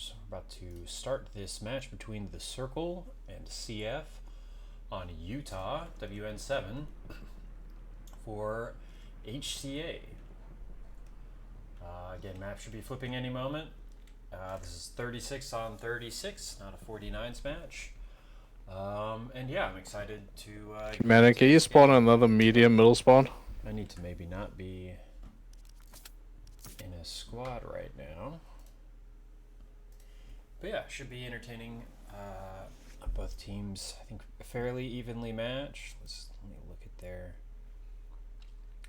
viewers. We're about to start this match between the Circle and CF on Utah WN7 for HCA. Again, map should be flipping any moment. This is 36 on 36, not a 49s match. And yeah, I'm excited to. Man, can you spawn another medium middle spawn? I need to maybe not be in a squad right now. But yeah, should be entertaining. Both teams, I think, fairly evenly matched. Let me look at their.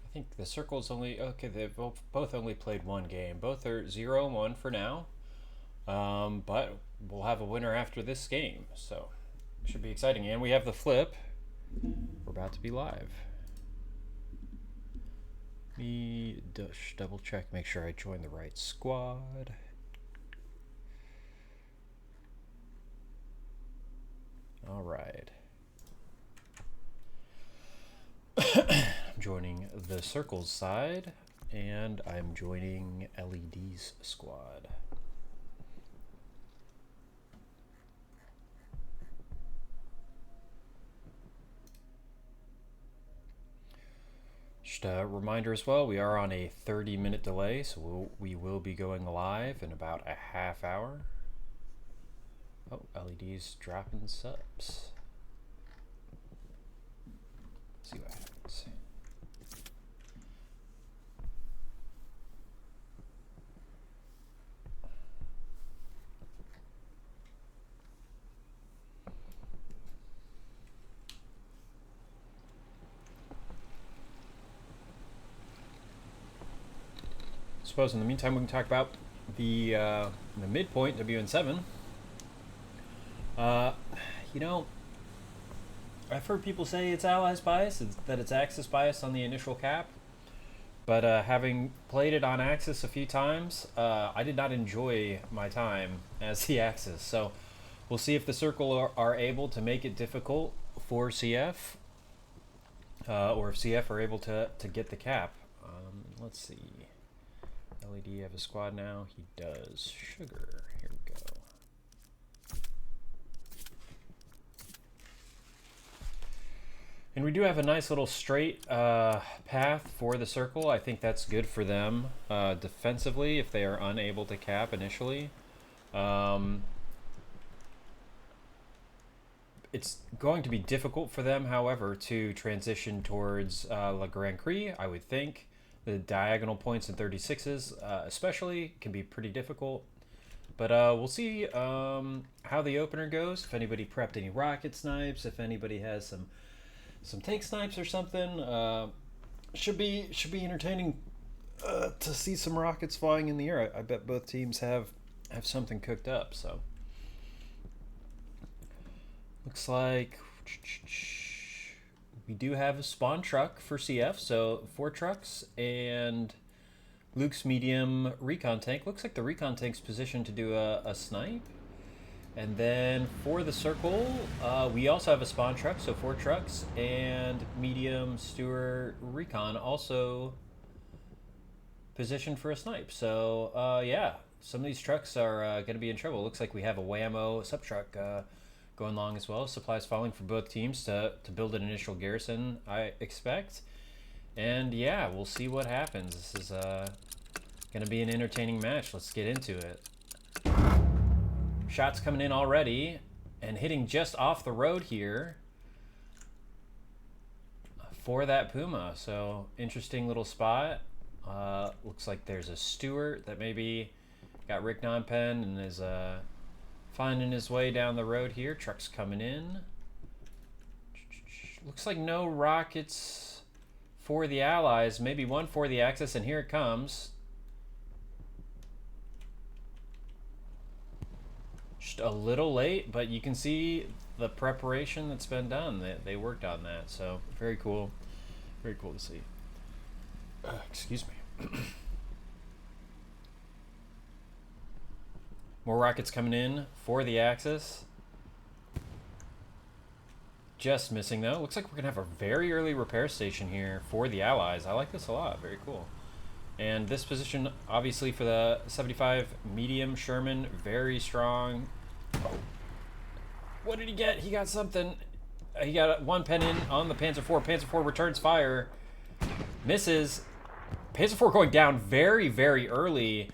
I think the Circle's only okay. They've both only played one game. Both are 0-1 for now. But we'll have a winner after this game, so it should be exciting. And we have the flip. We're about to be live. Let me double check, make sure I join the right squad. All right. I'm joining the Circles side, and I'm joining LED's squad. Just a reminder as well, we are on a 30-minute delay, so we will be going live in about a half hour. Oh, LED's dropping subs. Let's see what happens. I suppose in the meantime we can talk about the midpoint WN7. You know, I've heard people say it's allies bias, that it's axis bias on the initial cap. But having played it on axis a few times, I did not enjoy my time as the axis. So we'll see if the Circle are able to make it difficult for CF, or if CF are able to get the cap. Let's see. LED have a squad now. He does. Sugar. Here we go. And we do have a nice little straight path for the Circle. I think that's good for them defensively if they are unable to cap initially. It's going to be difficult for them, however, to transition towards La Grand Cri, I would think. The diagonal points in 36s especially can be pretty difficult. But we'll see how the opener goes. If anybody prepped any rocket snipes, if anybody has some tank snipes or something, should be entertaining to see some rockets flying in the air. I bet both teams have something cooked up. So looks like we do have a spawn truck for CF, so 4 trucks and Luke's medium recon tank. Looks like the recon tank's positioned to do a snipe. And then for the Circle, we also have a spawn truck, so 4 trucks, and medium Stewart recon also positioned for a snipe. So yeah, some of these trucks are going to be in trouble. Looks like we have a Whammo sub truck going long as well. Supplies falling for both teams to build an initial garrison, I expect. And yeah, we'll see what happens. This is going to be an entertaining match. Let's get into it. Shots coming in already and hitting just off the road here for that Puma. So interesting little spot. Looks like there's a Stewart that maybe got Rick Nonpen and is finding his way down the road here. Trucks coming in. Looks like no rockets for the Allies. Maybe one for the Axis, and here it comes. Just a little late, but you can see the preparation that's been done. They worked on that, so very cool. Very cool to see. Excuse me. More rockets coming in for the Axis. Just missing though. Looks like we're gonna have a very early repair station here for the Allies. I like this a lot. Very cool. And this position, obviously, for the 75 medium Sherman, very strong. Oh. What did he get? He got something. He got one pen in on the Panzer IV. Panzer IV returns fire. Misses. Panzer IV going down very, very early.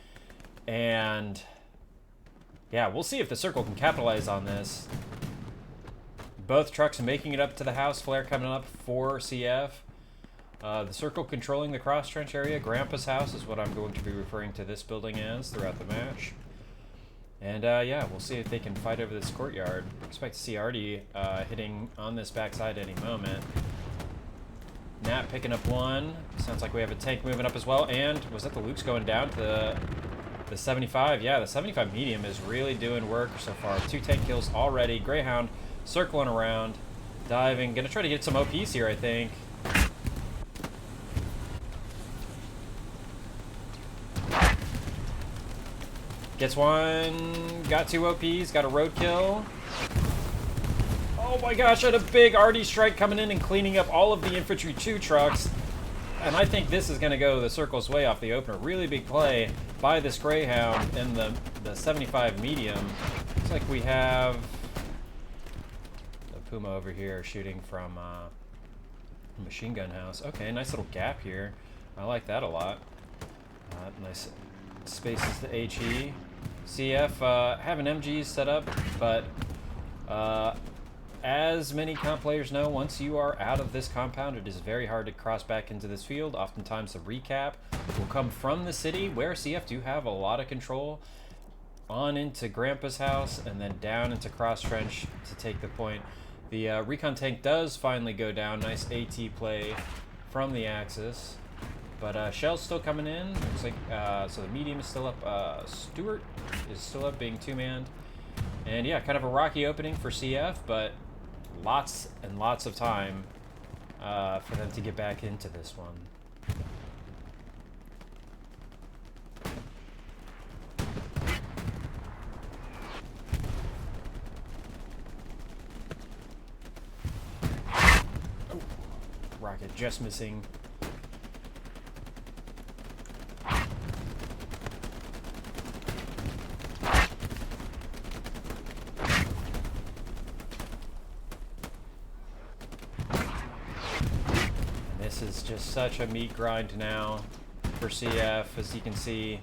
And yeah, we'll see if the Circle can capitalize on this. Both trucks making it up to the house. Flare coming up for CF. The Circle controlling the cross trench area. Grandpa's house is what I'm going to be referring to this building as throughout the match. And yeah, we'll see if they can fight over this courtyard. Expect to see Artie hitting on this backside any moment. Nat picking up one. Sounds like we have a tank moving up as well. And was that the Luke's going down to the 75? Yeah, the 75 medium is really doing work so far. 2 tank kills already. Greyhound circling around, diving. Gonna try to get some OPs here, I think. Gets one, got 2 OPs, got a roadkill. Oh my gosh, had a big Artie strike coming in and cleaning up all of the Infantry 2 trucks. And I think this is going to go the Circle's way off the opener. Really big play by this Greyhound in the 75 medium. Looks like we have the Puma over here shooting from a machine gun house. Okay, nice little gap here. I like that a lot. Nice spaces to HE. CF having MGs set up, but as many comp players know, once you are out of this compound, it is very hard to cross back into this field. Oftentimes the recap will come from the city, where CF do have a lot of control, on into Grandpa's house, and then down into cross trench to take the point. The recon tank does finally go down. Nice AT play from the Axis. But Shell's still coming in. Looks like so the medium is still up. Stewart is still up, being 2-manned. And yeah, kind of a rocky opening for CF, but lots and lots of time for them to get back into this one. Oh, rocket just missing. This is just such a meat grind now for CF, as you can see.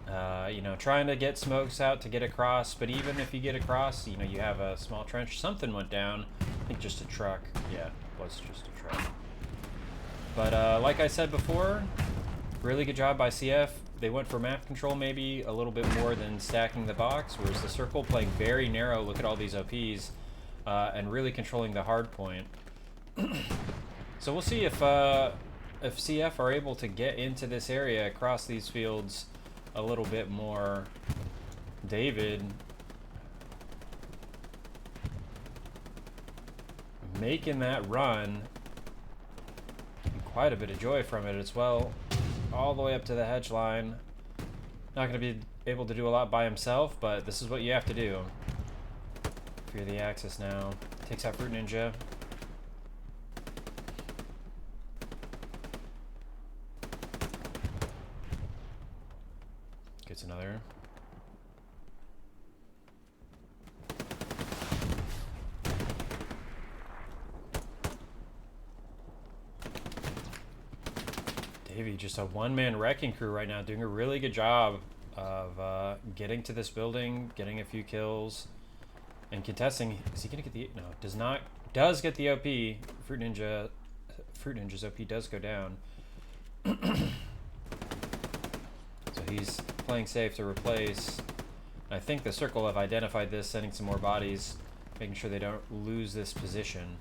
You know, trying to get smokes out to get across, but even if you get across, you know, you have a small trench. Something went down. I think just a truck. Yeah, it was just a truck. But like I said before, really good job by CF. They went for map control maybe a little bit more than stacking the box, whereas the Circle playing very narrow. Look at all these OPs and really controlling the hard point. So we'll see if CF are able to get into this area across these fields a little bit more. David making that run, and quite a bit of joy from it as well, all the way up to the hedge line. Not going to be able to do a lot by himself, but this is what you have to do if you're the Axis now. Takes out Fruit Ninja. Gets another. Davey, just a one-man wrecking crew right now, doing a really good job of getting to this building, getting a few kills, and contesting. Is he gonna get the? No, does not. Does get the OP. Fruit Ninja's OP does go down. So he's playing safe to replace. I think the Circle have identified this, sending some more bodies, making sure they don't lose this position.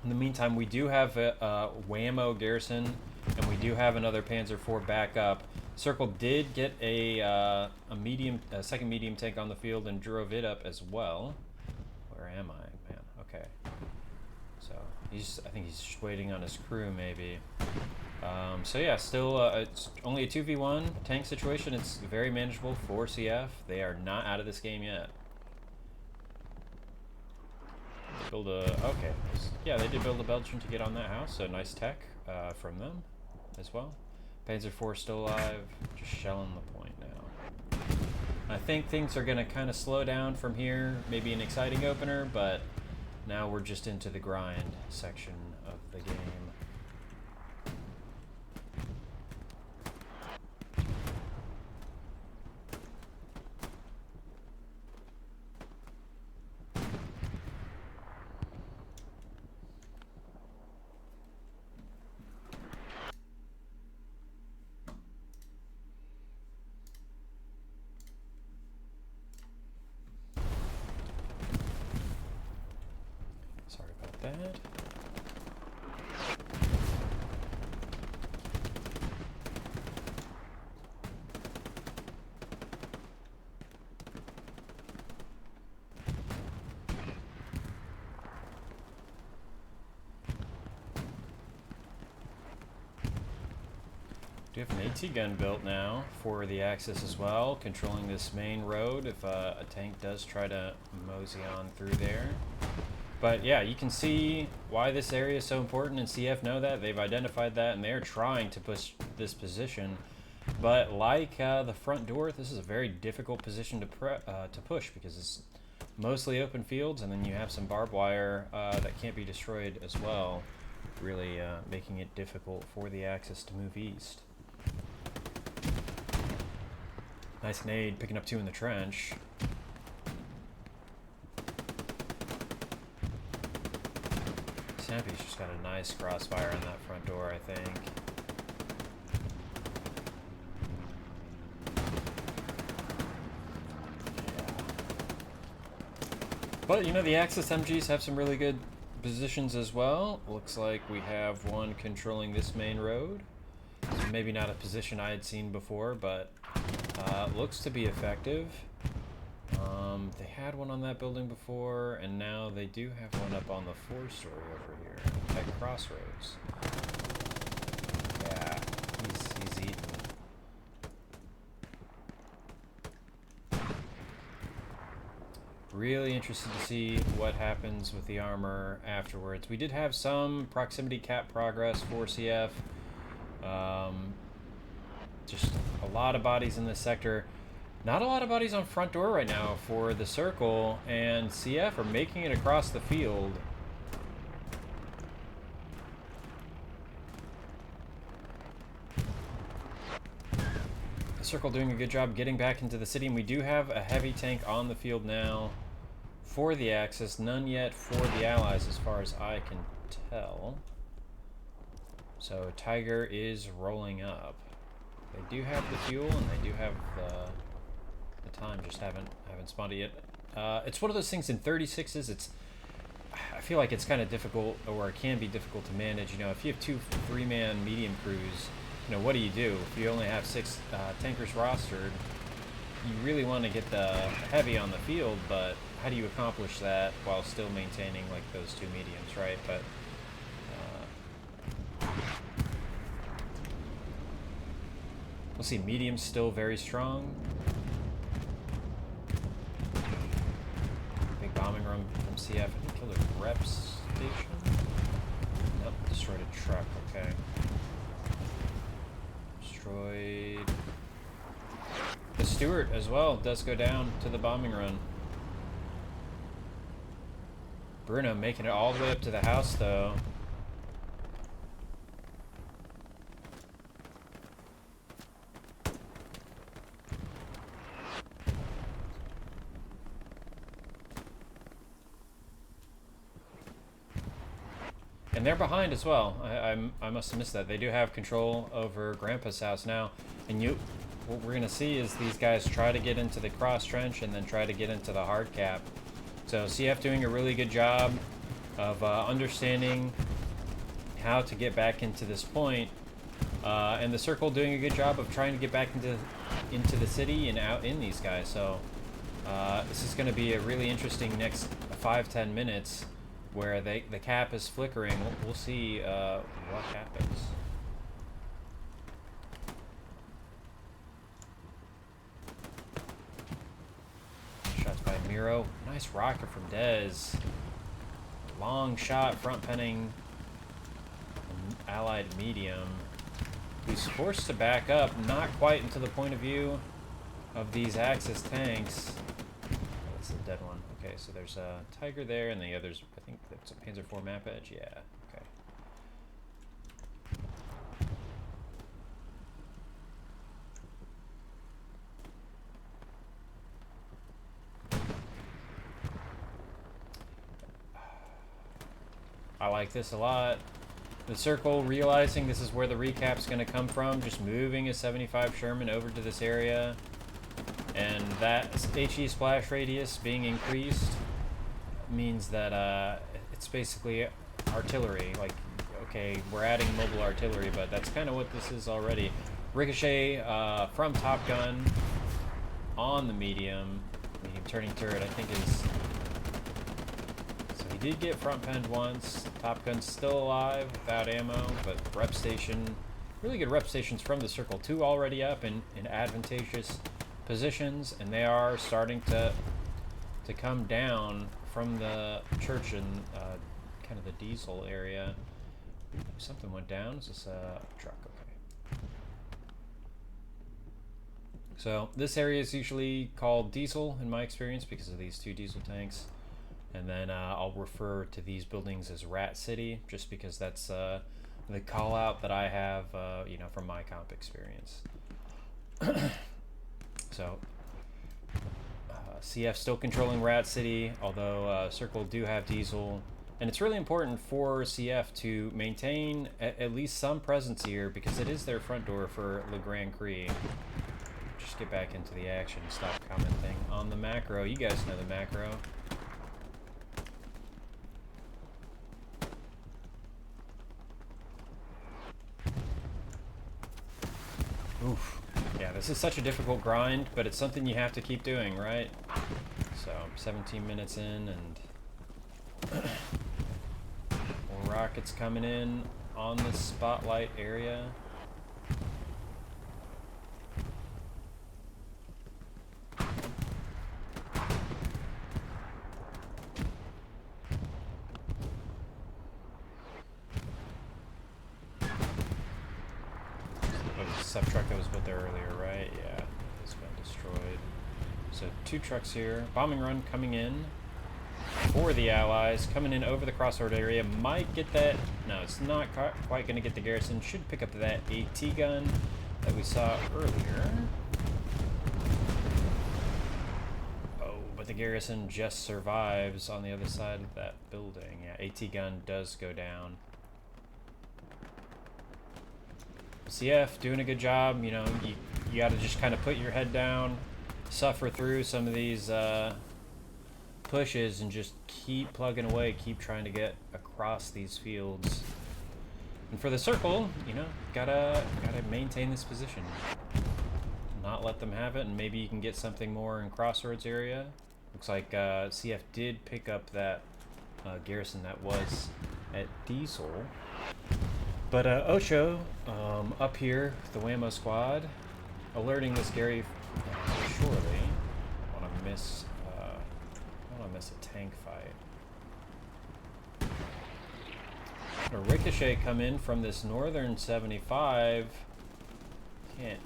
In the meantime, we do have a Whammo garrison, and we do have another Panzer IV backup. Circle did get a second medium tank on the field and drove it up as well. Where am I, man? Okay. So I think he's just waiting on his crew, maybe. So yeah, still it's only a 2v1 tank situation. It's very manageable for CF. They are not out of this game yet. They build a okay. Yeah, they did build a Belgian to get on that house. So nice tech from them. as well. Panzer IV still alive, just shelling the point now. I think things are going to kind of slow down from here, maybe an exciting opener, but now we're just into the grind section of the game. Sorry about that. We have an AT gun built now for the Axis as well, controlling this main road if a tank does try to mosey on through there. But yeah, you can see why this area is so important, and CF know that. They've identified that, and they're trying to push this position. But like the front door, this is a very difficult position to push because it's mostly open fields, and then you have some barbed wire that can't be destroyed as well, really making it difficult for the Axis to move east. Nice nade, picking up 2 in the trench. Snappy's just got a nice crossfire on that front door, I think. But, you know, the Axis MGs have some really good positions as well. Looks like we have one controlling this main road. So maybe not a position I had seen before, but looks to be effective. They had one on that building before, and now they do have one up on the 4-story over here at Crossroads. Yeah, he's eating. Really interested to see what happens with the armor afterwards. We did have some proximity cap progress for CF. Just a lot of bodies in this sector. Not a lot of bodies on front door right now for the circle, and CF are making it across the field. The circle doing a good job getting back into the city, and we do have a heavy tank on the field now for the Axis. None yet for the Allies as far as I can tell. So Tiger is rolling up. They do have the fuel, and they do have the time, just haven't spawned it yet. It's one of those things in 36s, I feel like it's kind of difficult, or it can be difficult to manage. You know, if you have 2 3-man medium crews, you know, what do? If you only have 6 tankers rostered, you really want to get the heavy on the field, but how do you accomplish that while still maintaining like those 2 mediums, right? But we'll see. Medium's still very strong. Big bombing run from CF. I think killed a rep station. Nope, destroyed a truck. Okay. Destroyed the Stewart as well. Does go down to the bombing run. Bruno making it all the way up to the house though. And they're behind as well. I must have missed that. They do have control over Grandpa's house now. And what we're going to see is these guys try to get into the cross trench and then try to get into the hard cap. So CF doing a really good job of understanding how to get back into this point. And the circle doing a good job of trying to get back into the city and out in these guys. So this is going to be a really interesting next 5-10 minutes where the cap is flickering. We'll see what happens. Shots by Miro. Nice rocket from Dez. Long shot, front penning, allied medium. who's forced to back up, not quite into the point of view of these Axis tanks. Oh, that's a dead one. Okay, so there's a Tiger there, and the others, I think that's a Panzer IV map edge. Yeah, okay. I like this a lot. The Circle realizing this is where the recap's going to come from, just moving a 75 Sherman over to this area. And that HE splash radius being increased means that it's basically artillery. Like, okay, we're adding mobile artillery, but that's kind of what this is already. Ricochet from Top Gun on the medium turning turret, I think is... So he did get front penned once. Top Gun's still alive without ammo, but rep station, really good rep stations from the Circle. 2 already up in advantageous positions, and they are starting to come down from the church and kind of the diesel area. Something went down. Is this a truck? Okay. So this area is usually called diesel in my experience because of these 2 diesel tanks. And then I'll refer to these buildings as Rat City, just because that's the call out that I have, you know, from my comp experience. So CF still controlling Rat City, although Circle do have diesel. And it's really important for CF to maintain at least some presence here, because it is their front door for Le Grand Cri. Just get back into the action, stop commenting on the macro. You guys know the macro. Oof. Yeah, this is such a difficult grind, but it's something you have to keep doing, right? So, 17 minutes in, and more rockets coming in on the spotlight area. Sub truck that was built there earlier, right? Yeah, it's been destroyed. So 2 trucks here. Bombing run coming in for the Allies. Coming in over the crossroad area. Might get that. No, it's not quite going to get the garrison. Should pick up that AT gun that we saw earlier. Oh, but the garrison just survives on the other side of that building. Yeah, AT gun does go down. CF doing a good job. You know, you got to just kind of put your head down, suffer through some of these pushes, and just keep plugging away, keep trying to get across these fields. And for the Circle, you know, gotta maintain this position, not let them have it, and maybe you can get something more in Crossroads area. Looks like CF did pick up that garrison that was at Diesel. But Ocho, up here, the Whammo squad, alerting this Gary surely. I don't want to miss a tank fight. A Ricochet come in from this northern 75. Can't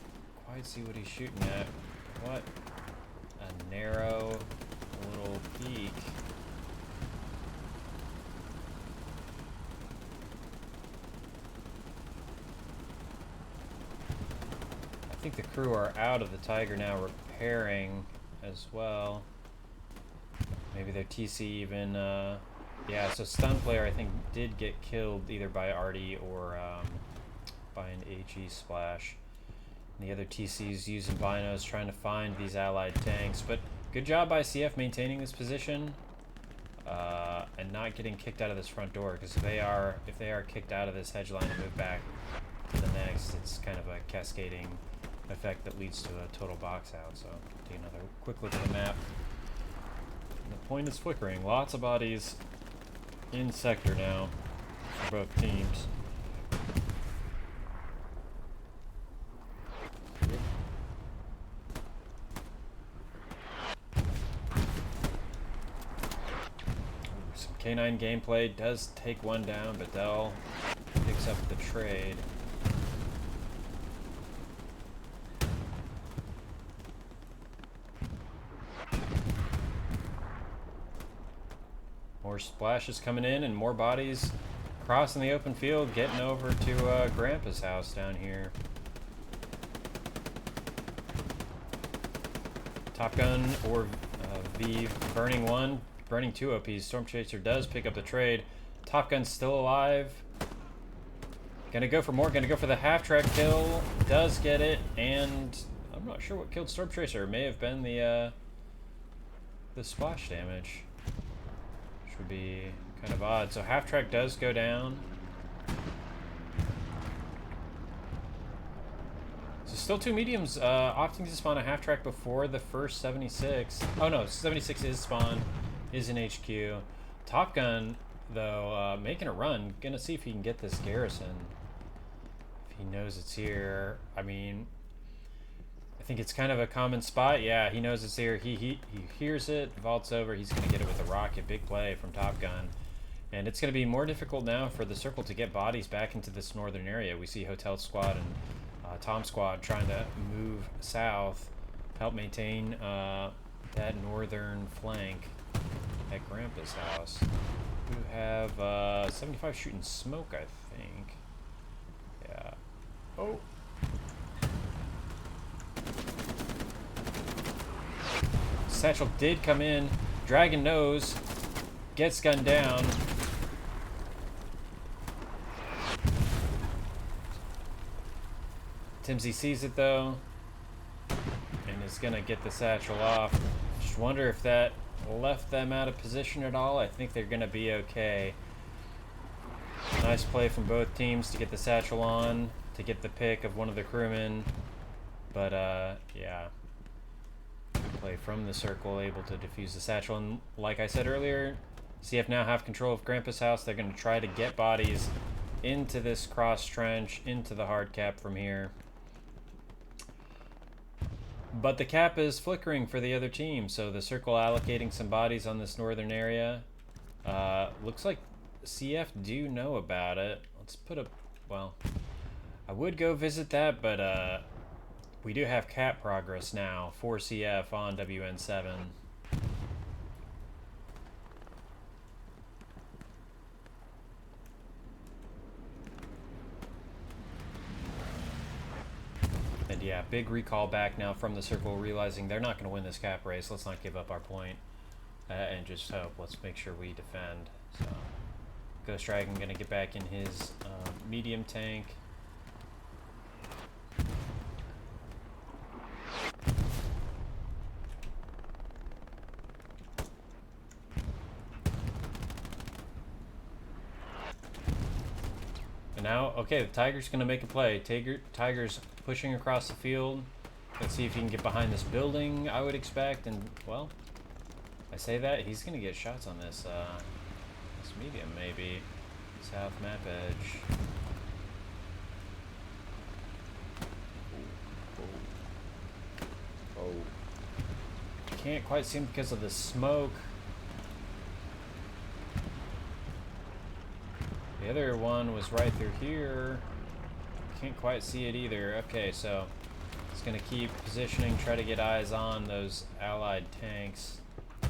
quite see what he's shooting at. What a narrow little peak. I think the crew are out of the Tiger now, repairing as well. Maybe their TC even, yeah, so Stun Player I think did get killed either by Artie or by an HE splash. And the other TC's using binos trying to find these allied tanks, but good job by CF maintaining this position and not getting kicked out of this front door, because if they are kicked out of this hedge line and move back to the next, it's kind of a cascading effect that leads to a total box out. So take another quick look at the map. And the point is flickering. Lots of bodies in sector now for both teams. Some K9 gameplay does take one down, but Dell picks up the trade. More splashes coming in and more bodies crossing the open field, getting over to Grandpa's house down here. Top Gun or V burning 1, burning 2 OPs. Storm Chaser does pick up the trade. Top Gun's still alive. Gonna go for more, gonna go for the half-track kill. Does get it, and I'm not sure what killed Storm Chaser. It may have been the splash damage, which would be kind of odd. So half-track does go down. So still 2 mediums opting to spawn a half-track before the first 76. Oh no, 76 is spawned, is in HQ. Top Gun, though, making a run. Gonna see if he can get this garrison. If he knows it's here. I mean, I think it's kind of a common spot. Yeah, he knows it's here. He hears it, vaults over. He's going to get it with a rocket. Big play from Top Gun. And it's going to be more difficult now for the Circle to get bodies back into this northern area. We see Hotel Squad and Tom Squad trying to move south, help maintain that northern flank at Grandpa's house. We have 75 shooting smoke, I think. Yeah. Oh. Satchel did come in. Dragon knows. Gets gunned down. Timsy sees it though. And is going to get the satchel off. Just wonder if that left them out of position at all. I think they're going to be okay. Nice play from both teams to get the satchel on. To get the pick of one of the crewmen. But, yeah. Play from the Circle, able to defuse the satchel. And like I said earlier, CF now have control of Grandpa's house. They're going to try to get bodies into this cross trench, into the hard cap from here. But the cap is flickering for the other team, so the Circle allocating some bodies on this northern area. Looks like CF do know about it. Let's put a... well, I would go visit that, but we do have cap progress now for CF on WN7. And yeah, big recall back now from the Circle, realizing they're not going to win this cap race. Let's not give up our point and just hope. Let's make sure we defend. So, Ghost Dragon going to get back in his medium tank. And now, okay, the Tiger's going to make a play. Tiger's pushing across the field. Let's see if he can get behind this building, I would expect. And, well, I say that, he's going to get shots on this, this medium, maybe. South map edge. Oh. Can't quite see him because of the smoke. The other one was right through here. Can't quite see it either. Okay, so it's going to keep positioning, try to get eyes on those allied tanks. I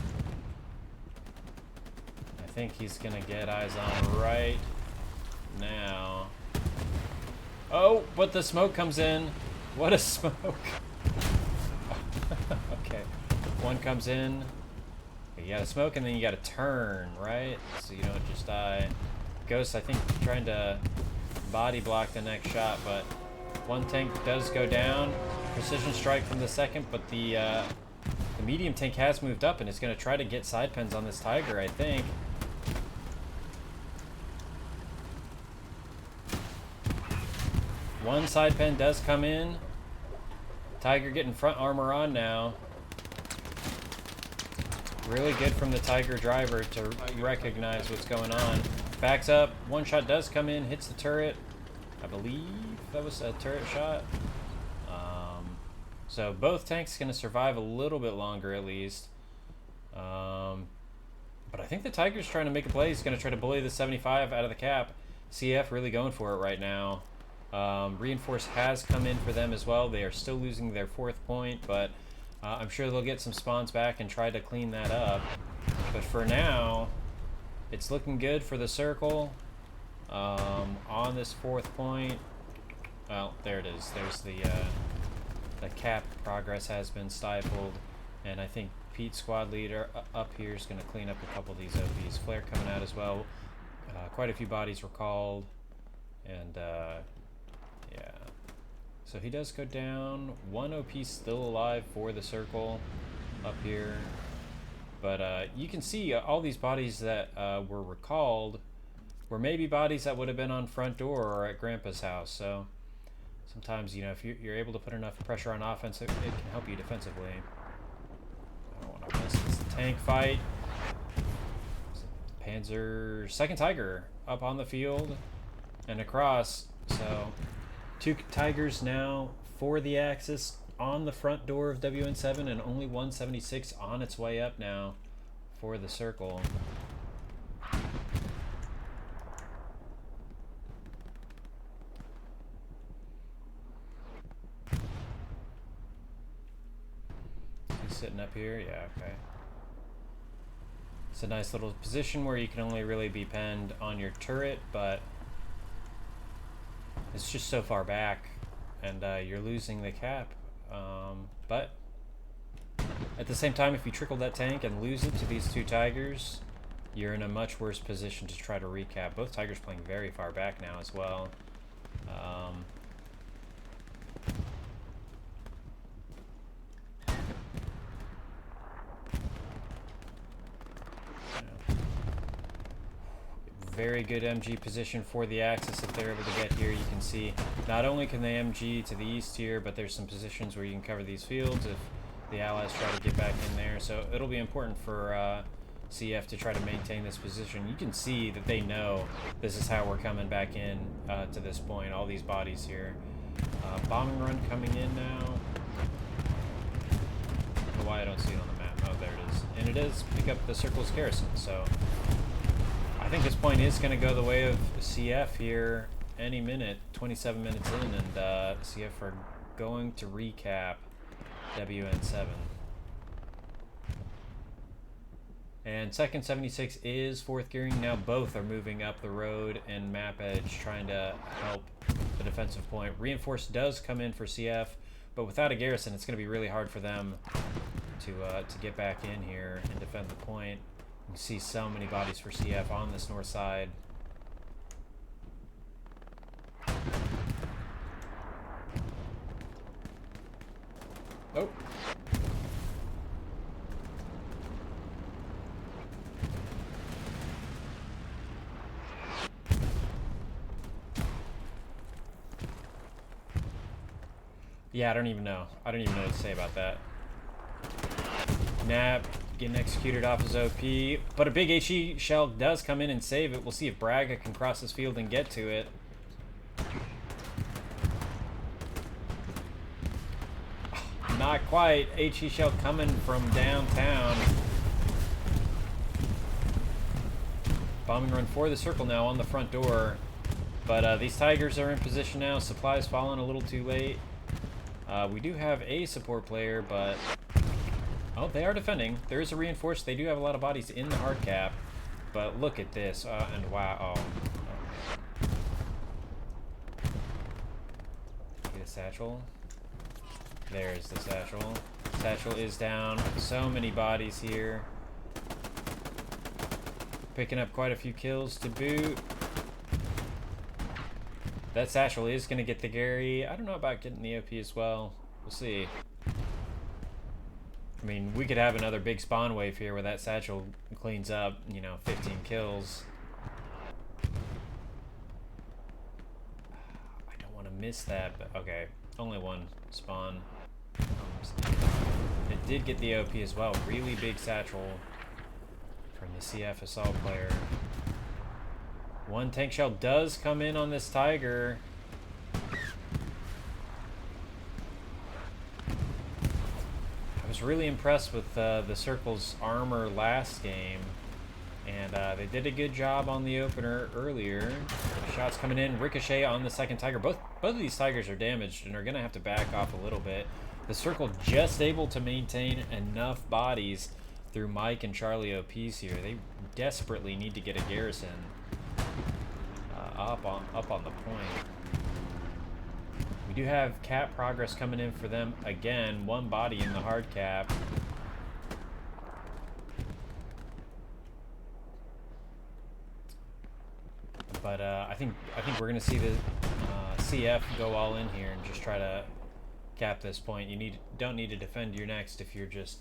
think he's going to get eyes on right now. Oh, but the smoke comes in. What a smoke. Okay, one comes in. You got to smoke and then you got to turn, right? So you don't just die. Ghost, I think, trying to body block the next shot, but one tank does go down. Precision strike from the second, but the medium tank has moved up and is going to try to get side pens on this Tiger, I think. One side pen does come in. Tiger getting front armor on now. Really good from the Tiger driver to recognize what's going on. Backs up. One shot does come in, hits the turret. I believe that was a turret shot. So both tanks going to survive a little bit longer at least. But I think the Tiger's trying to make a play. He's going to try to bully the 75 out of the cap. CF really going for it right now. Reinforce has come in for them as well. They are still losing their 4th point, but I'm sure they'll get some spawns back and try to clean that up. But for now, It's looking good for the circle. On this 4th point. Well, there it is. There's the cap progress has been stifled. And I think Pete, squad leader, up here is going to clean up a couple of these OPs. Flare coming out as well. Quite a few bodies were called. And, yeah. So he does go down. 1 OP still alive for the circle up here. But you can see all these bodies that were recalled were maybe bodies that would have been on front door or at Grandpa's house. So sometimes, you know, if you're able to put enough pressure on offense, it can help you defensively. I don't want to miss this tank fight. Panzer, 2nd Tiger up on the field and across. So 2 Tigers now for the Axis on the front door of WN7, and only 176 on its way up now for the circle. He's sitting up here, yeah, okay. It's a nice little position where you can only really be penned on your turret, but it's just so far back, and you're losing the cap. But at the same time, if you trickle that tank and lose it to these 2 Tigers, you're in a much worse position to try to recap. Both Tigers playing very far back now as well. Very good MG position for the Axis if they're able to get here. You can see not only can they MG to the east here, but there's some positions where you can cover these fields if the Allies try to get back in there. So it'll be important for CF to try to maintain this position. You can see that they know this is how we're coming back in to this point. All these bodies here. Bombing run coming in now. I don't know why I don't see it on the map. Oh, there it is. And it is pick up the circle's garrison. So I think this point is going to go the way of CF here any minute. 27 minutes in, and CF are going to recap WN7. And 2nd 76 is 4th gearing. Now both are moving up the road and map edge, trying to help the defensive point. Reinforced does come in for CF, but without a garrison, it's going to be really hard for them to get back in here and defend the point. You see so many bodies for CF on this north side. Oh. Yeah, I don't even know. I don't even know what to say about that. Nap getting executed off his OP, but a big HE shell does come in and save it. We'll see if Braga can cross this field and get to it. Not quite. HE shell coming from downtown. Bombing run for the circle now on the front door, but these Tigers are in position now. Supplies falling a little too late. We do have a support player, but oh, they are defending. There is a reinforced. They do have a lot of bodies in the hard cap, but look at this. And wow. Oh. Get a satchel. There's the satchel. Satchel is down. So many bodies here. Picking up quite a few kills to boot. That satchel is going to get the Gary. I don't know about getting the OP as well. We'll see. I mean, we could have another big spawn wave here where that satchel cleans up, you know, 15 kills. I don't want to miss that, but okay. Only one spawn. It did get the OP as well. Really big satchel from the CF assault player. One tank shell does come in on this Tiger. I was really impressed with the Circle's armor last game, and they did a good job on the opener earlier. Shots coming in, ricochet on the second Tiger. Both of these Tigers are damaged and are going to have to back off a little bit. The Circle just able to maintain enough bodies through Mike and Charlie OPs here. They desperately need to get a garrison up on the point. We do have cap progress coming in for them again. One body in the hard cap. But I think we're gonna see the CF go all in here and just try to cap this point. You don't need to defend your next if you're just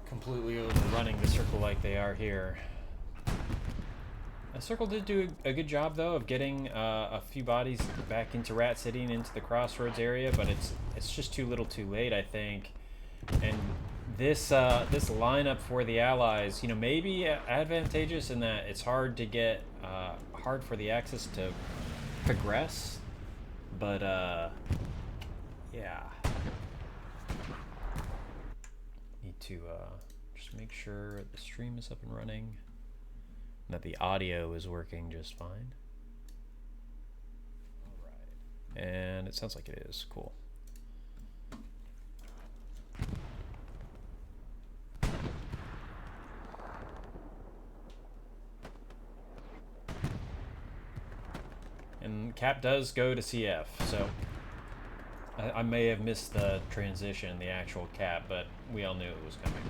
completely overrunning the circle like they are here. The circle did do a good job though of getting a few bodies back into Rat City and into the crossroads area, but it's just too little, too late, I think. And this lineup for the Allies, you know, may be advantageous in that it's hard to get hard for the Axis to progress, but yeah. Need to just make sure the stream is up and running, and that the audio is working just fine. All right, and it sounds like it is. Cool. And cap does go to CF, so I may have missed the transition, the actual cap, but we all knew it was coming.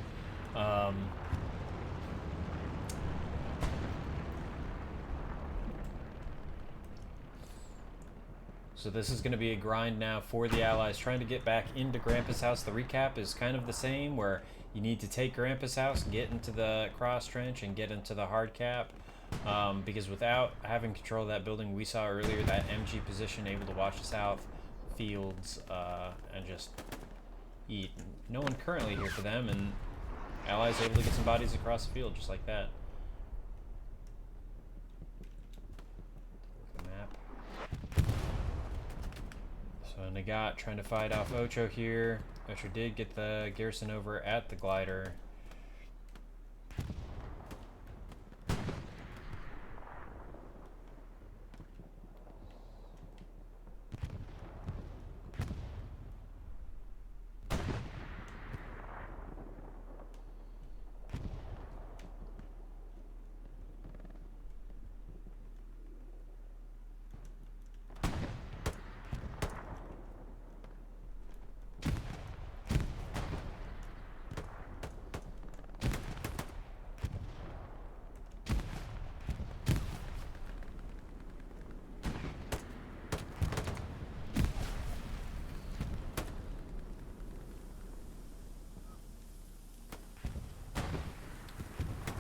So this is going to be a grind now for the Allies, trying to get back into Grampus House. The recap is kind of the same, where you need to take Grampus House, get into the cross trench, and get into the hard cap. Because without having control of that building, we saw earlier that MG position able to watch the south fields and just eat. No one currently here for them, and Allies able to get some bodies across the field just like that. Look at the map. So Nagat trying to fight off Ocho here. Ocho did get the garrison over at the glider.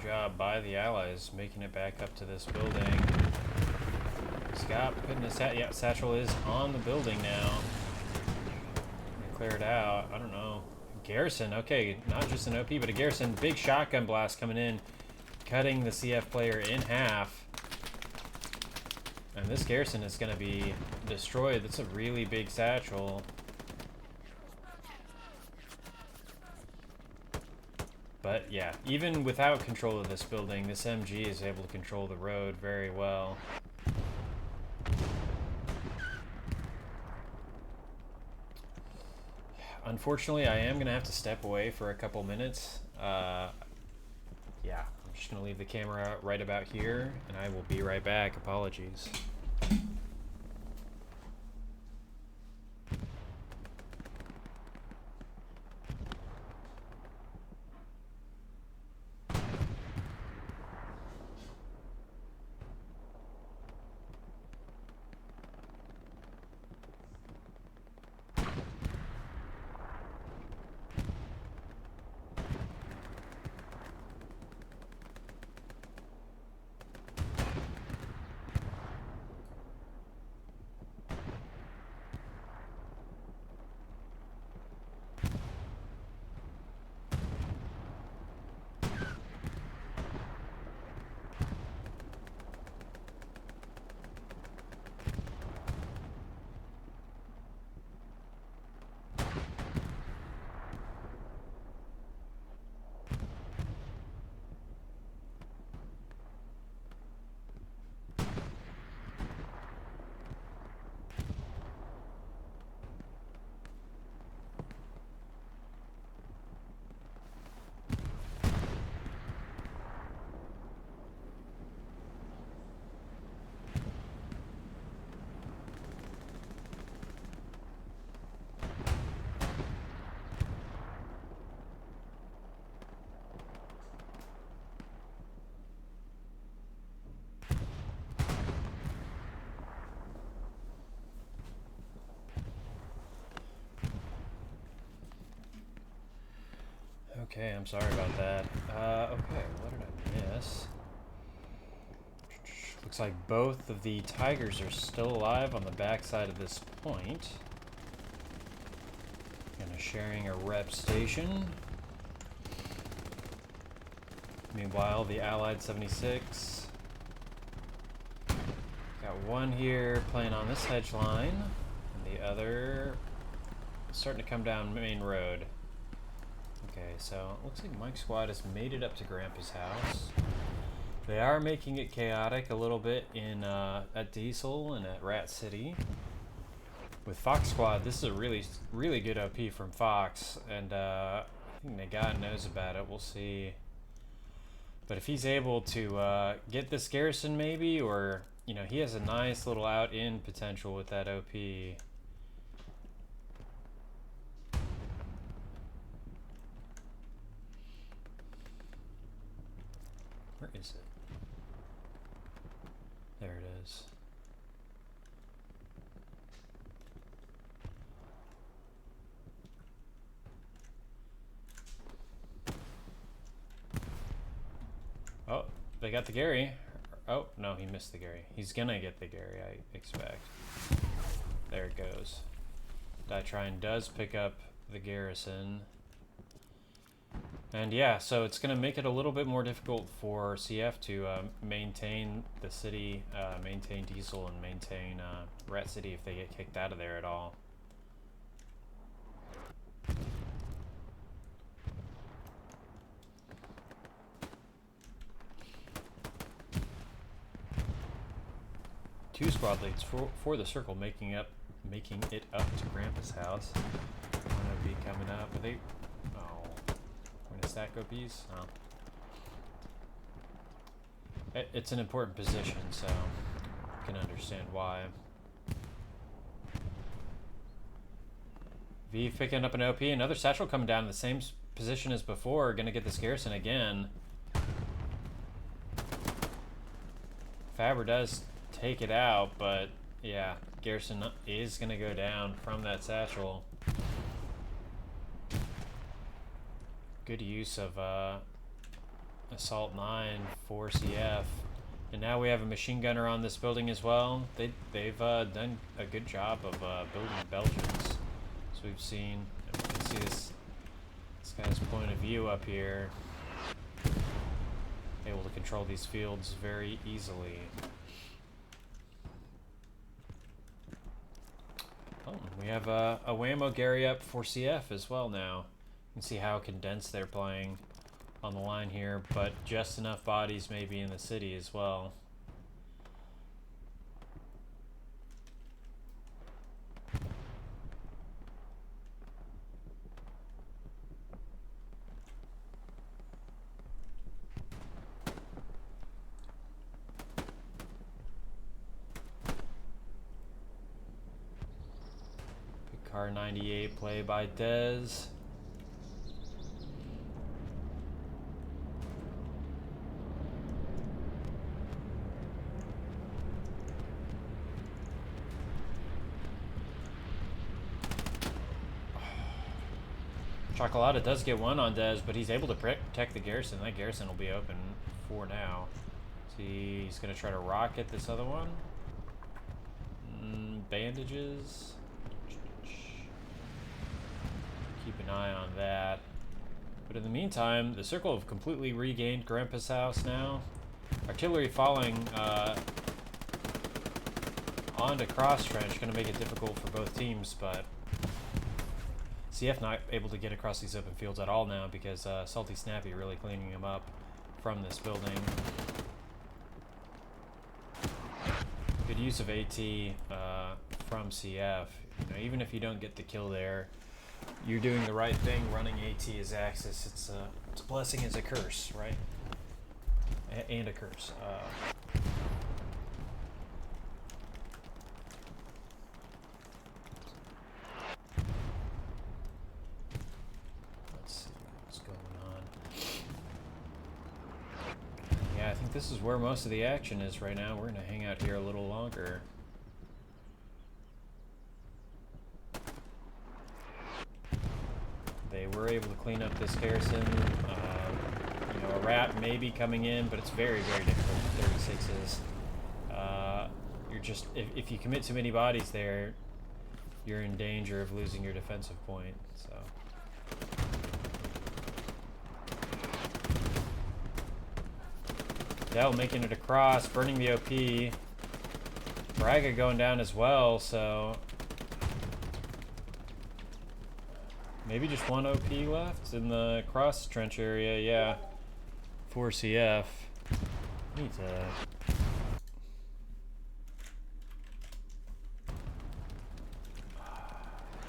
Job by the Allies making it back up to this building. Scott putting his satchel is on the building now. Clear it out. I don't know. Garrison, okay, not just an OP, but a Garrison. Big shotgun blast coming in, cutting the CF player in half. And this Garrison is going to be destroyed. That's a really big satchel. But yeah, even without control of this building, this MG is able to control the road very well. Unfortunately, I am going to have to step away for a couple minutes. Yeah, I'm just going to leave the camera right about here, and I will be right back. Apologies. Okay, I'm sorry about that. Okay, what did I miss? Looks like both of the tigers are still alive on the backside of this point. Kind of sharing a rep station. Meanwhile, the Allied 76 got one here playing on this hedge line, and the other starting to come down main road. Okay, so it looks like Mike's squad has made it up to Grandpa's house. They are making it chaotic a little bit in at Diesel and at Rat City. With Fox Squad, this is a really good OP from Fox, and I think Nagant knows about it. We'll see. But if he's able to get this garrison maybe, or, you know, he has a nice little out-in potential with that OP. Where is it? There it is. Oh, they got the Gary. Oh, no, he missed the Gary. He's gonna get the Gary, I expect. There it goes. Ditrine does pick up the garrison. And yeah, so it's going to make it a little bit more difficult for CF to maintain the city, maintain Diesel, and maintain Rat City if they get kicked out of there at all. Two squad leads for the circle making it up to Grandpa's house. Gonna be coming up. Are they? Oh, we're gonna stack OPs. Oh. It's an important position, so I can understand why. V picking up an OP. Another satchel coming down in the same position as before. Gonna get this garrison again. Faber does take it out, but yeah, garrison is gonna go down from that satchel. Good use of Assault 9 for CF, and now we have a machine gunner on this building as well. They've done a good job of building Belgians, as we've seen. And we can see this guy's point of view up here, able to control these fields very easily. Oh, we have a Whammo Gary up for CF as well now. You can see how condensed they're playing on the line here, but just enough bodies maybe in the city as well. Car 98 play by Dez. Chocolata does get one on Dez, but he's able to protect the garrison. That garrison will be open for now. See, he's going to try to rocket this other one. Bandages. Keep an eye on that. But in the meantime, the circle have completely regained Grandpa's house now. Artillery falling onto cross trench, going to make it difficult for both teams, but CF not able to get across these open fields at all now because Salty Snappy really cleaning him up from this building. Good use of AT from CF. You know, even if you don't get the kill there, you're doing the right thing running AT as Axis. It's a blessing as a curse, right? And a curse. Let's see what's going on. Yeah, I think this is where most of the action is right now. We're going to hang out here a little longer. They we're able to clean up this garrison. You know, a rat may be coming in, but it's very, very difficult with 36s. You're just, if you commit too many bodies there, you're in danger of losing your defensive point, so. Dell making it across, burning the OP. Braga going down as well, so maybe just one OP left in the cross trench area, yeah. For CF. Need to...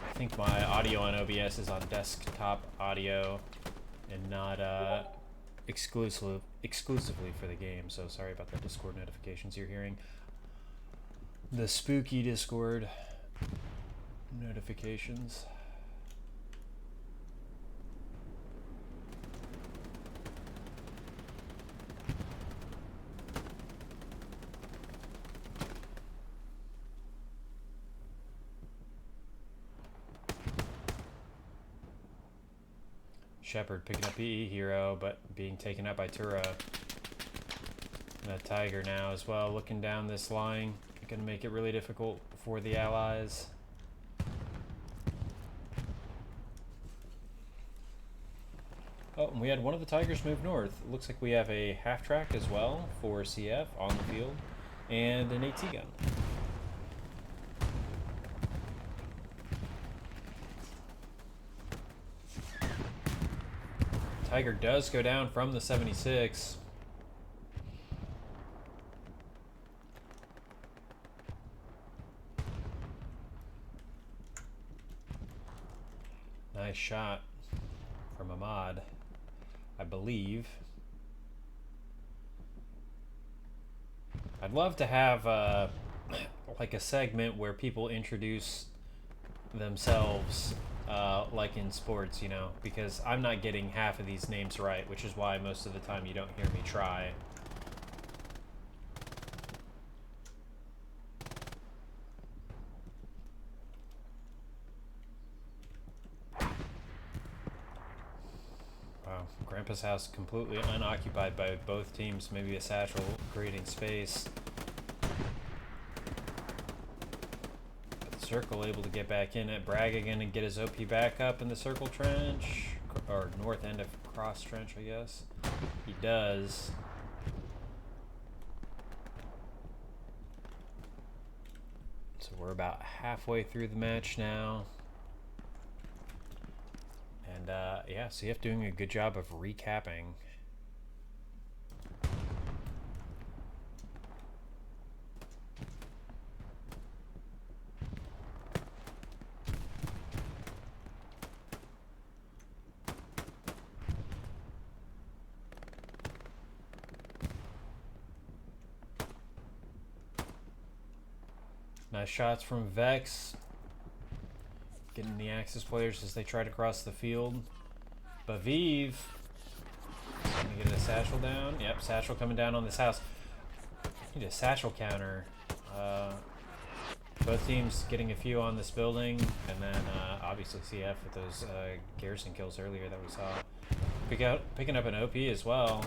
I think my audio on OBS is on desktop audio and not exclusively for the game, so sorry about the Discord notifications you're hearing. The spooky Discord notifications. Shepard picking up PE hero, but being taken out by Tura. And a Tiger now as well, looking down this line. Gonna make it really difficult for the allies. Oh, and we had one of the Tigers move north. It looks like we have a half track as well for CF on the field, and an AT gun. Tiger does go down from the 76. Nice shot from Ahmad, I believe. I'd love to have like a segment where people introduce themselves like in sports, you know, because I'm not getting half of these names right, which is why most of the time you don't hear me try. Wow, Grandpa's house completely unoccupied by both teams, maybe a satchel creating space. Circle able to get back in it. Braga gonna get his OP back up in the circle trench, or north end of cross trench, I guess. He does. So we're about halfway through the match now. And yeah, CF doing a good job of recapping. Nice shots from Vex. Getting the Axis players as they try to cross the field. Baviv. Gonna get a satchel down. Yep, satchel coming down on this house. Need a satchel counter. Both teams getting a few on this building. And then obviously CF with those garrison kills earlier that we saw. Picking up an OP as well.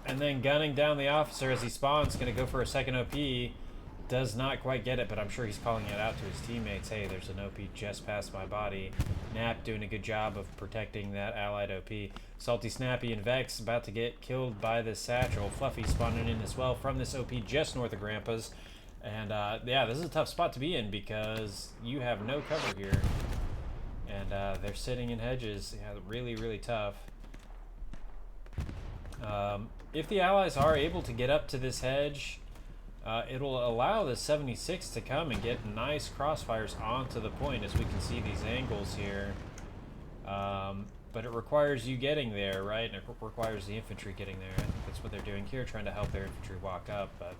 And then gunning down the officer as he spawns. Gonna go for a second OP. Does not quite get it, but I'm sure he's calling it out to his teammates. Hey, there's an OP just past my body. Nap doing a good job of protecting that allied OP. Salty, Snappy, and Vex about to get killed by this satchel. Fluffy spawning in as well from this OP just north of Grandpa's. And yeah, this is a tough spot to be in because you have no cover here. And they're sitting in hedges. Yeah, really, really tough. If the allies are able to get up to this hedge, it'll allow the 76 to come and get nice crossfires onto the point, as we can see these angles here. But it requires you getting there, right? And it requires the infantry getting there. I think that's what they're doing here, trying to help their infantry walk up. But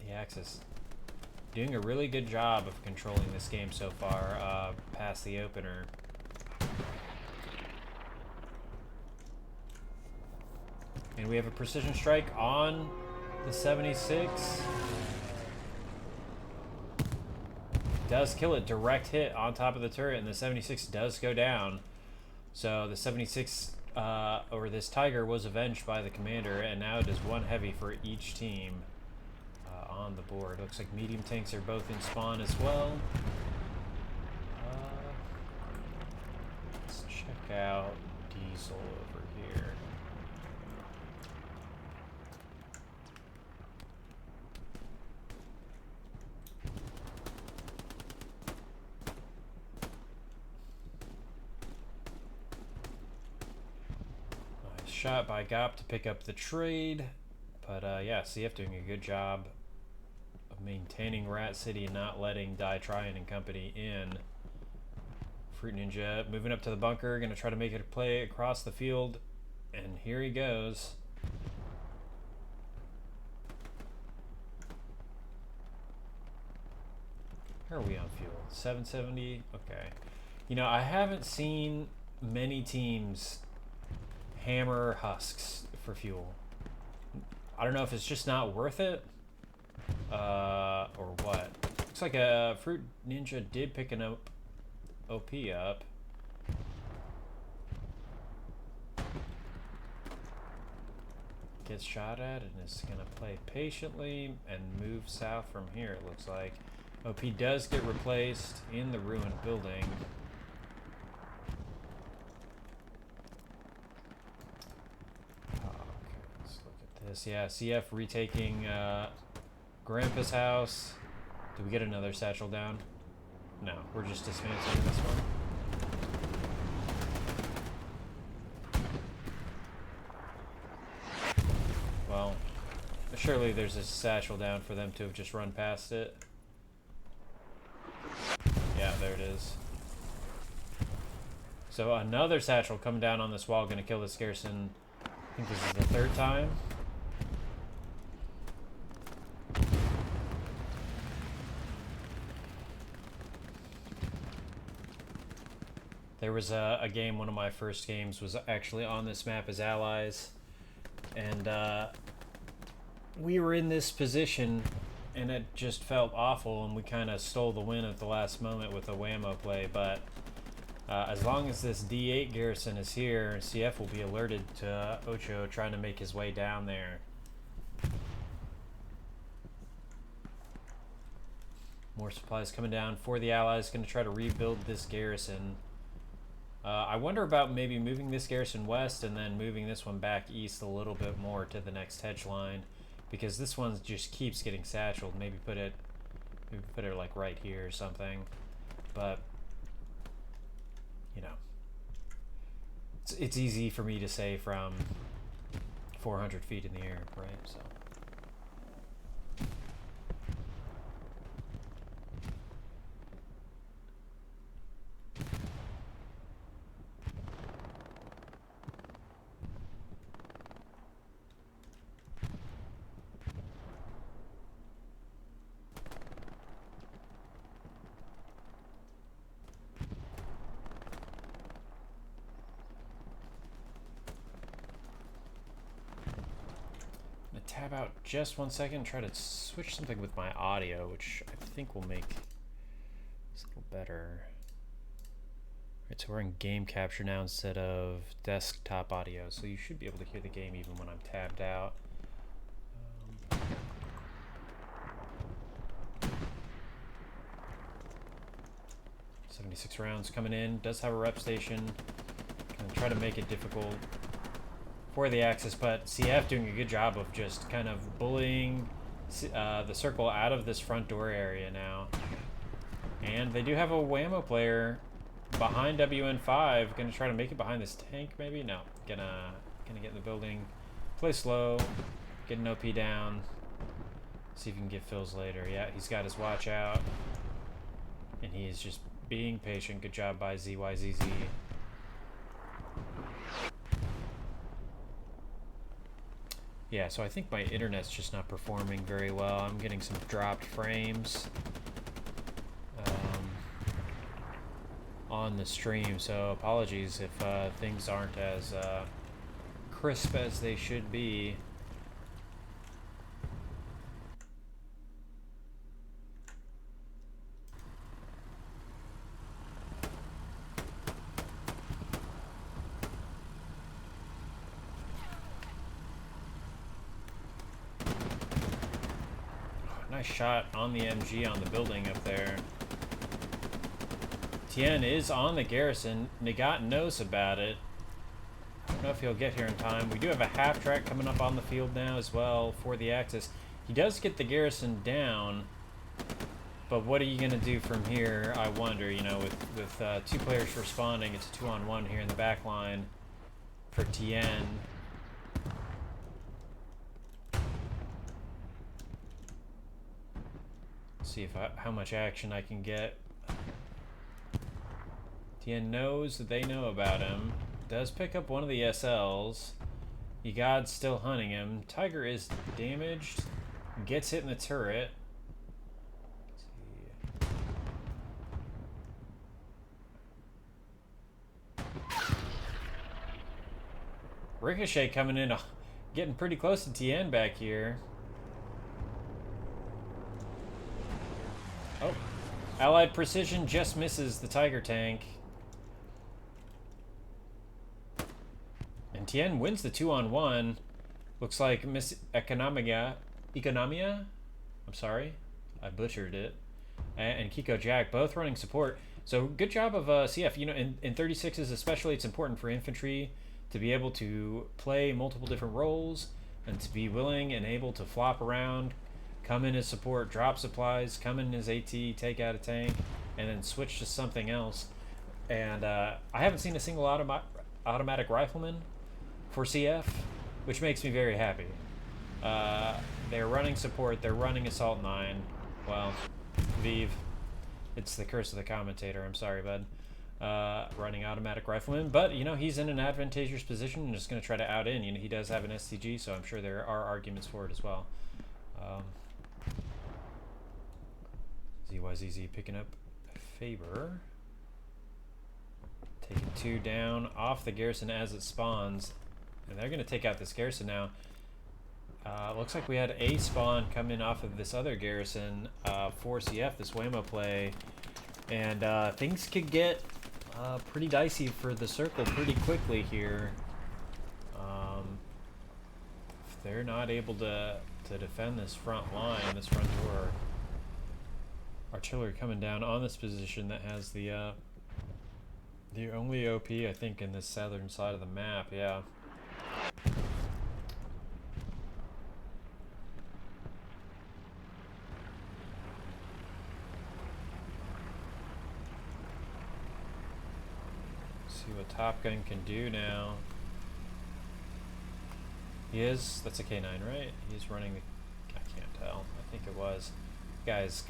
the Axis doing a really good job of controlling this game so far, past the opener. And we have a precision strike on the 76. does kill it. Direct hit on top of the turret, and the 76 does go down. So the 76, or this Tiger, was avenged by the commander, and now it is one heavy for each team on the board. Looks like medium tanks are both in spawn as well. Let's check out Diesel over here. Nice shot by Gop to pick up the trade. But yeah, CF doing a good job of maintaining Rat City and not letting Die Tryon and company in. Fruit Ninja moving up to the bunker, gonna try to make it a play across the field, and here he goes. How are we on fuel? 770? Okay. You know, I haven't seen many teams hammer husks for fuel. I don't know if it's just not worth it, or what. Looks like a Fruit Ninja did pick an OP up. Gets shot at and is gonna play patiently and move south from here, it looks like. OP does get replaced in the ruined building. Okay, let's look at this. Yeah, CF retaking Grandpa's house. Did we get another satchel down? No, we're just dismantling this one. Well, surely there's a satchel down for them to have just run past it. Yeah, there it is. So another satchel coming down on this wall, gonna kill this garrison. I think this is the third time. There was a game, one of my first games was actually on this map as allies, and we were in this position and it just felt awful, and we kind of stole the win at the last moment with a whammo play. But as long as this D8 garrison is here, CF will be alerted to Ocho trying to make his way down there. More supplies coming down for the allies, going to try to rebuild this garrison. I wonder about maybe moving this garrison west and then moving this one back east a little bit more to the next hedge line, because this one just keeps getting satcheled. Maybe put it like right here or something. But you know, it's easy for me to say from 400 feet in the air, right? So. Tab out just 1 second, try to switch something with my audio, which I think will make this a little better. Alright, so we're in game capture now instead of desktop audio, so you should be able to hear the game even when I'm tabbed out. 76 rounds coming in, does have a rep station. Gonna try to make it difficult for the Axis, but CF doing a good job of just kind of bullying the circle out of this front door area now. And they do have a whammo player behind WN5, gonna try to make it behind this tank maybe? No, gonna get in the building, play slow, get an OP down, see if you can get fills later. Yeah, he's got his watch out, and he is just being patient. Good job by ZYZZ. Yeah, so I think my internet's just not performing very well. I'm getting some dropped frames on the stream, so apologies if things aren't as crisp as they should be. Nice shot on the MG on the building up there. Tien is on the garrison. Nagat knows about it. I don't know if he'll get here in time. We do have a half track coming up on the field now as well for the Axis. He does get the garrison down, but what are you going to do from here, I wonder, you know, with 2 players responding. It's a 2-on-1 here in the back line for Tien. See if how much action I can get. Tien knows that they know about him. Does pick up one of the SLs. Egod's still hunting him. Tiger is damaged. Gets hit in the turret. Ricochet coming in, getting pretty close to Tien back here. Oh, Allied Precision just misses the Tiger tank. And Tien wins the 2-on-1. Looks like Miss Economia, I'm sorry, I butchered it. And Kiko Jack both running support. So good job of CF. You know, in 36s especially, it's important for infantry to be able to play multiple different roles and to be willing and able to flop around, come in as support, drop supplies, come in as AT, take out a tank, and then switch to something else. And I haven't seen a single automatic rifleman for CF, which makes me very happy. They're running support, they're running Assault 9. Well, Vive. It's the curse of the commentator, I'm sorry, bud. Running automatic rifleman, but you know, he's in an advantageous position and just going to try to out in. You know, he does have an STG, so I'm sure there are arguments for it as well. ZYZZ picking up Faber. Taking 2 down off the garrison as it spawns. And they're going to take out this garrison now. Looks like we had a spawn come in off of this other garrison for CF, this Waymo play. And things could get pretty dicey for the circle pretty quickly here. If they're not able to defend this front line, this front door. Artillery coming down on this position that has the only OP, I think, in this southern side of the map, yeah. See what Top Gun can do now. That's a K9, right? He's running the, I can't tell. I think it was. Guys.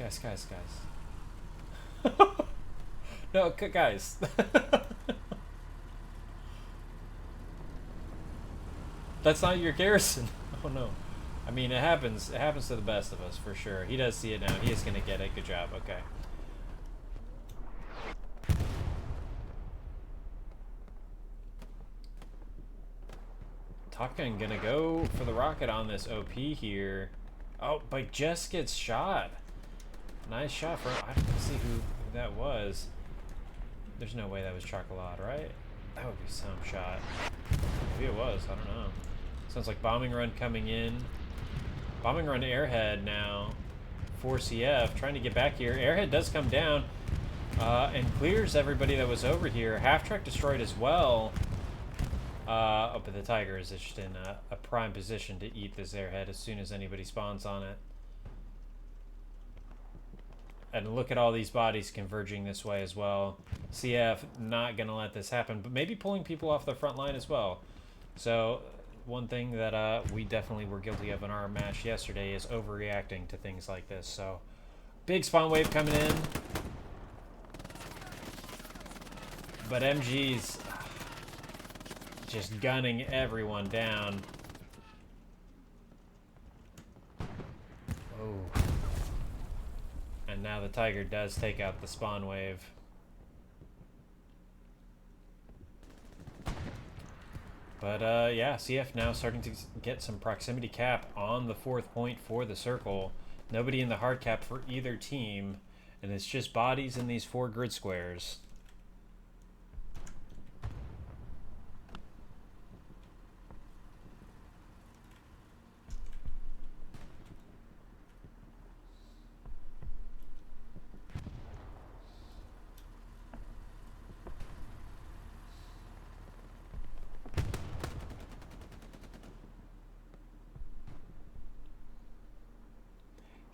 No, guys. That's not your garrison. Oh no. I mean, it happens to the best of us, for sure. He does see it now. He is going to get it. Good job. Okay. Top Gun gonna go for the rocket on this OP here. Oh, but just gets shot. Nice shot from, I don't see who that was. There's no way that was Chocolat, right? That would be some shot. Maybe it was, I don't know. Sounds like bombing run coming in. Bombing run to Airhead now for CF, trying to get back here. Airhead does come down and clears everybody that was over here. Half track destroyed as well. But the Tiger is just in a prime position to eat this Airhead as soon as anybody spawns on it. And look at all these bodies converging this way as well. CF not going to let this happen, but maybe pulling people off the front line as well. So one thing that we definitely were guilty of in our match yesterday is overreacting to things like this. So big spawn wave coming in. But MG's just gunning everyone down. Oh. And now the Tiger does take out the spawn wave. But yeah, CF now starting to get some proximity cap on the 4th point for the circle. Nobody in the hard cap for either team, and it's just bodies in these 4 grid squares.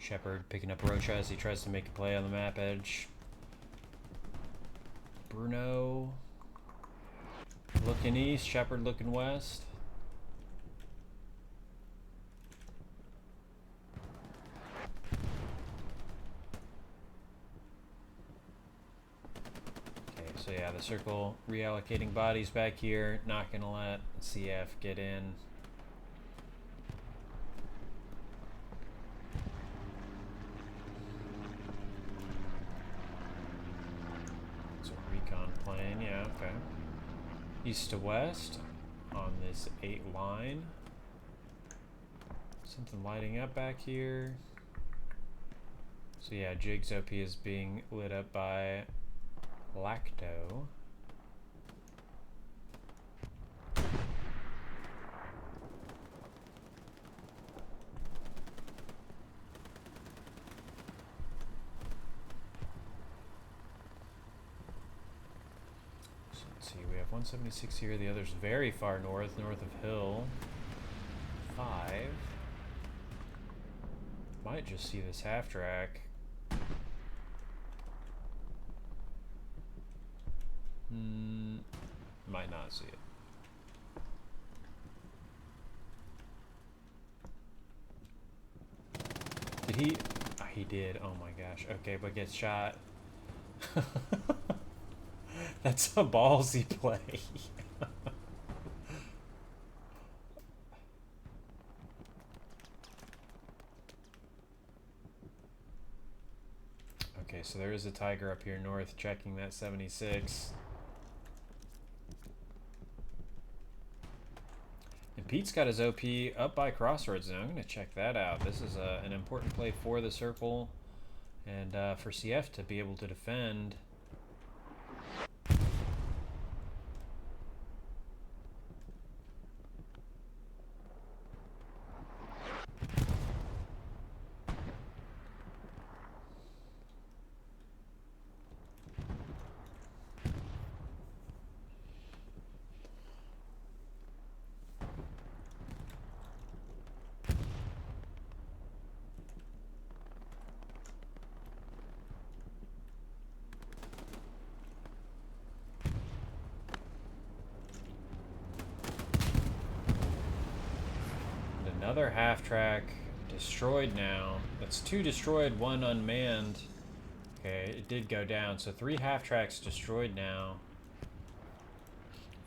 Shepard picking up Rocha as he tries to make a play on the map edge. Bruno looking east, Shepard looking west. Okay, so yeah, the circle reallocating bodies back here. Not gonna let CF get in. Plane, yeah, okay. East to west on this 8 line. Something lighting up back here. So yeah, Jig's OP is being lit up by Lacto. Let's see, we have 176 here, the other's very far north of Hill 5. Might just see this half track. Might not see it. Did he? Oh, he did. Oh my gosh. Okay, but gets shot. That's a ballsy play. Okay, so there is a Tiger up here north checking that 76. And Pete's got his OP up by Crossroads now. I'm going to check that out. This is an important play for the circle and for CF to be able to defend. Another half track destroyed now. That's 2 destroyed, 1 unmanned. Okay, it did go down. So 3 half tracks destroyed now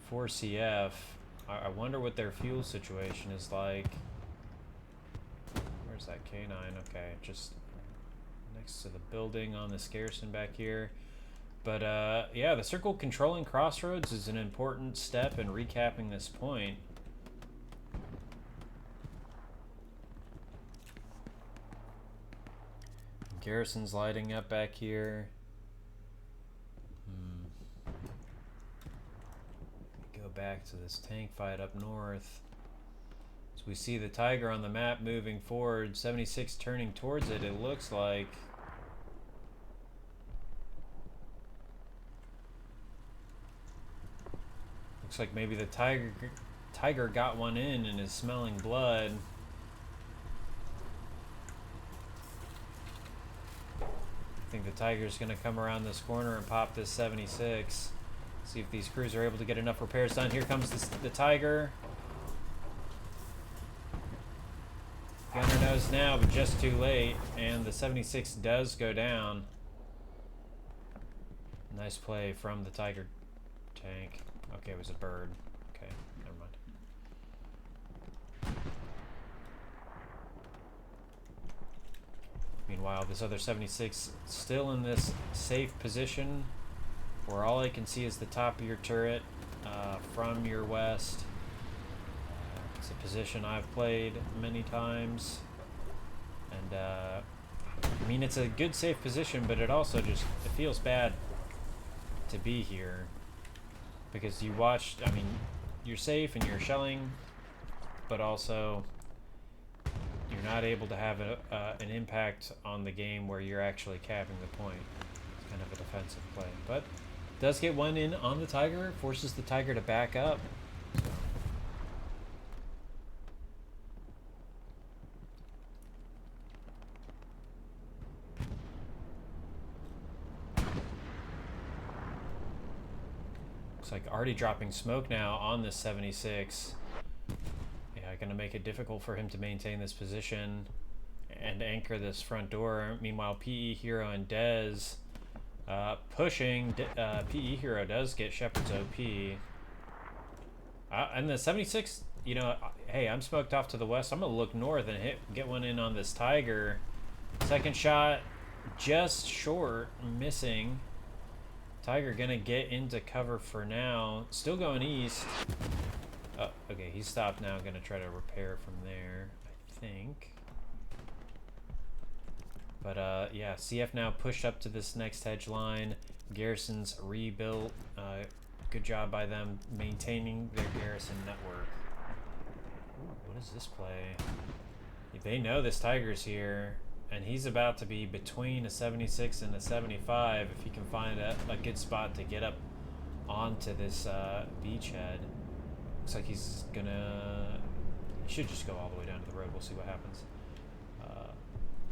for CF. I wonder what their fuel situation is like. Where's that K9? Okay, just next to the building on the Scarson back here. But yeah, the circle controlling Crossroads is an important step in recapping this point. Garrison's lighting up back here. Go back to this tank fight up north. So we see the Tiger on the map moving forward. 76 turning towards it, it looks like. Looks like maybe the Tiger got one in and is smelling blood. I think the Tiger's going to come around this corner and pop this 76. See if these crews are able to get enough repairs done. Here comes the Tiger. Gunner knows now, but just too late. And the 76 does go down. Nice play from the Tiger tank. Okay, it was a bird. Okay, never mind. Meanwhile, this other 76 still in this safe position where all I can see is the top of your turret from your west. It's a position I've played many times. And, I mean, it's a good safe position, but it also just, it feels bad to be here. Because you watched, I mean, you're safe and you're shelling, but also you're not able to have an impact on the game where you're actually capping the point. It's kind of a defensive play. But does get one in on the Tiger, forces the Tiger to back up. So. Looks like already dropping smoke now on this 76. Yeah, gonna make it difficult for him to maintain this position and anchor this front door. Meanwhile, PE Hero and Dez pushing. PE Hero does get Shepard's OP. And the 76, you know, hey, I'm smoked off to the west. I'm gonna look north and get one in on this Tiger. Second shot, just short, missing. Tiger gonna get into cover for now. Still going east. Oh, okay, he stopped now. Gonna try to repair from there, I think. But yeah, CF now pushed up to this next hedge line. Garrison's rebuilt. Good job by them maintaining their garrison network. Ooh, what is this play? They know this Tiger's here, and he's about to be between a 76 and a 75 if he can find a good spot to get up onto this beachhead. Looks like he's gonna... He should just go all the way down to the road. We'll see what happens.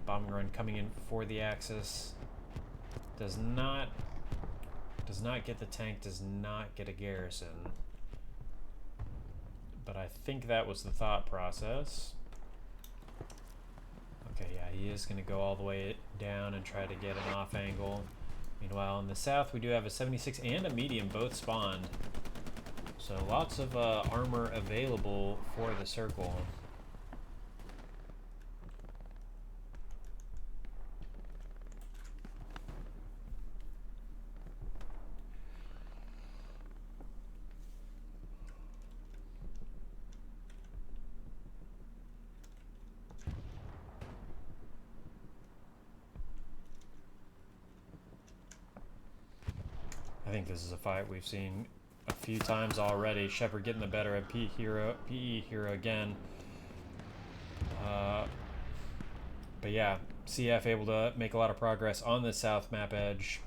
Bombing run coming in for the Axis. Does not get the tank, does not get a garrison. But I think that was the thought process. Okay, yeah, he is going to go all the way down and try to get an off angle. Meanwhile, in the south, we do have a 76 and a medium both spawned. So lots of armor available for the circle. I think this is a fight we've seen a few times already. Shepard getting the better of PE Hero again. But yeah, CF able to make a lot of progress on the south map edge.